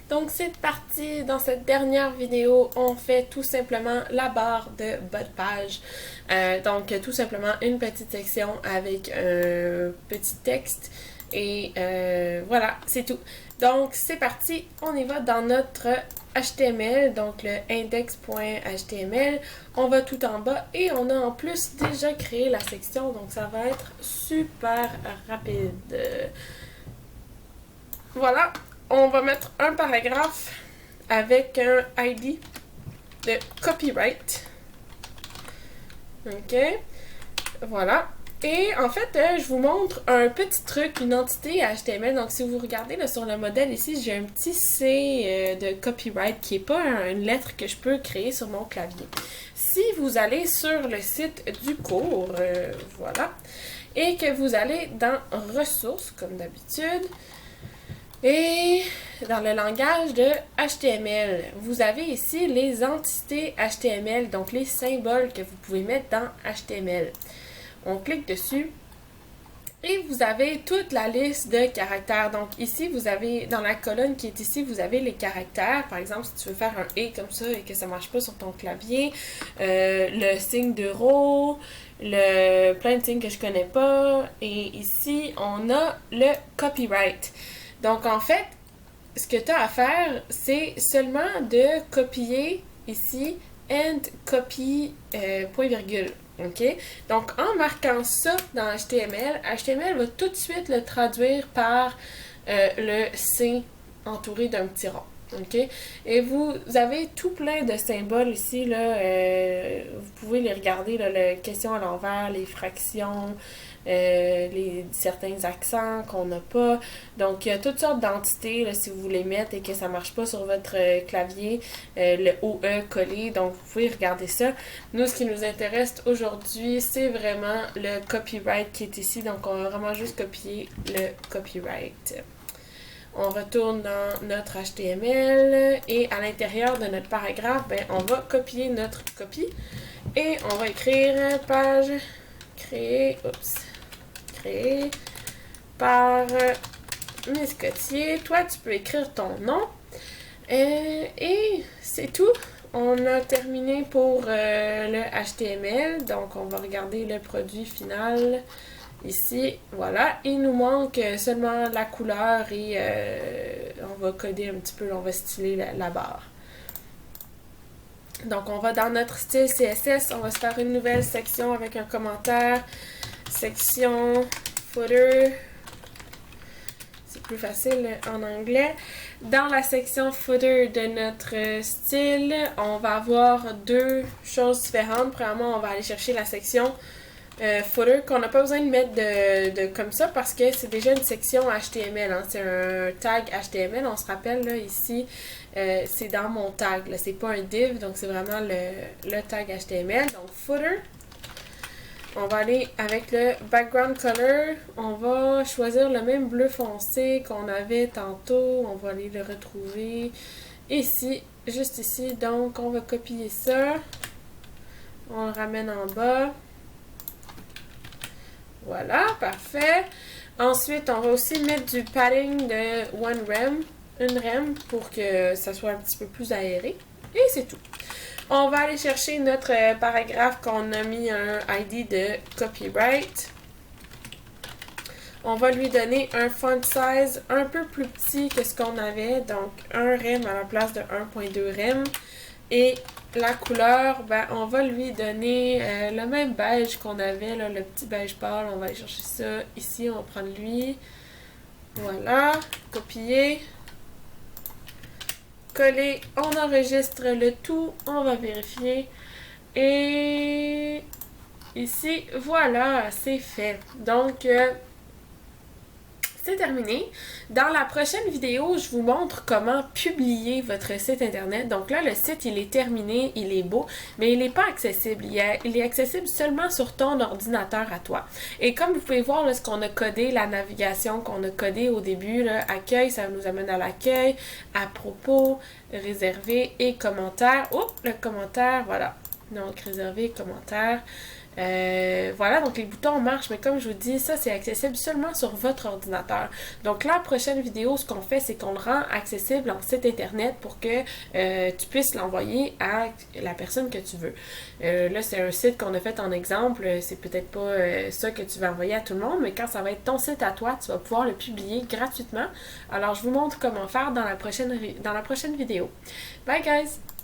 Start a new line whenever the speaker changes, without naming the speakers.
Donc c'est parti, dans cette dernière vidéo, on fait tout simplement la barre de bas de page. Donc tout simplement une petite section avec un petit texte et voilà, c'est tout. Donc c'est parti, on y va dans notre HTML, donc le index.html. On va tout en bas et on a en plus déjà créé la section, donc ça va être super rapide. Voilà, on va mettre un paragraphe avec un ID de copyright. Ok, voilà. Et en fait, je vous montre un petit truc, une entité HTML. Donc, si vous regardez là, sur le modèle ici, j'ai un petit C de copyright qui n'est pas une lettre que je peux créer sur mon clavier. Si vous allez sur le site du cours, voilà, et que vous allez dans ressources, comme d'habitude, et dans le langage de HTML, vous avez ici les entités HTML, donc les symboles que vous pouvez mettre dans HTML. On clique dessus et vous avez toute la liste de caractères. Donc ici, vous avez, dans la colonne qui est ici, vous avez les caractères. Par exemple, si tu veux faire un « et » comme ça et que ça ne marche pas sur ton clavier, le signe d'euro, plein de signes que je connais pas. Et ici, on a le copyright. Donc, en fait, ce que tu as à faire, c'est seulement de copier ici and copy point virgule. OK? Donc, en marquant ça dans HTML, HTML va tout de suite le traduire par le C entouré d'un petit rond. OK? Et vous avez tout plein de symboles ici, là. Vous pouvez les regarder, là, les questions à l'envers, les fractions, certains accents qu'on n'a pas. Donc, il y a toutes sortes d'entités, là, si vous voulez mettre et que ça ne marche pas sur votre clavier, le OE collé. Donc, vous pouvez regarder ça. Nous, ce qui nous intéresse aujourd'hui, c'est vraiment le copyright qui est ici. Donc, on va vraiment juste copier le copyright. On retourne dans notre HTML et à l'intérieur de notre paragraphe, ben, on va copier notre copie et on va écrire page créée par Miss Cotier. Toi, tu peux écrire ton nom et c'est tout. On a terminé pour le HTML, donc on va regarder le produit final. Ici, voilà, il nous manque seulement la couleur et on va coder un petit peu, on va styler la barre. Donc, on va dans notre style CSS, on va se faire une nouvelle section avec un commentaire. Section footer. C'est plus facile en anglais. Dans la section footer de notre style, on va avoir deux choses différentes. Premièrement, on va aller chercher la section footer qu'on n'a pas besoin de mettre de comme ça parce que c'est déjà une section HTML. Hein. C'est un tag HTML. On se rappelle là ici, c'est dans mon tag. C'est pas un div, donc c'est vraiment le tag HTML. Donc footer. On va aller avec le background color. On va choisir le même bleu foncé qu'on avait tantôt. On va aller le retrouver ici, juste ici. Donc on va copier ça. On le ramène en bas. Voilà, parfait. Ensuite, on va aussi mettre du padding de une rem, pour que ça soit un petit peu plus aéré. Et c'est tout. On va aller chercher notre paragraphe qu'on a mis un ID de copyright. On va lui donner un font size un peu plus petit que ce qu'on avait, donc 1 rem à la place de 1.2 rem. Et la couleur, ben, on va lui donner le même beige qu'on avait, là, le petit beige pâle. On va aller chercher ça ici, on va prendre lui. Voilà, copier. Coller, on enregistre le tout, on va vérifier. Et ici, voilà, c'est fait. Donc, c'est terminé. Dans la prochaine vidéo, je vous montre comment publier votre site internet. Donc là, le site, il est terminé, il est beau, mais il n'est pas accessible. Il est accessible seulement sur ton ordinateur à toi. Et comme vous pouvez voir, là, ce qu'on a codé, la navigation qu'on a codée au début, là, accueil, ça nous amène à l'accueil, à propos, réservé et commentaire. Oh, le commentaire, voilà. Donc, réservé, commentaire. Voilà, donc les boutons marchent, mais comme je vous dis, ça c'est accessible seulement sur votre ordinateur. Donc la prochaine vidéo, ce qu'on fait, c'est qu'on le rend accessible en site internet pour que tu puisses l'envoyer à la personne que tu veux. Là, c'est un site qu'on a fait en exemple, c'est peut-être pas ça que tu vas envoyer à tout le monde, mais quand ça va être ton site à toi, tu vas pouvoir le publier gratuitement. Alors je vous montre comment faire dans la prochaine vidéo. Bye guys!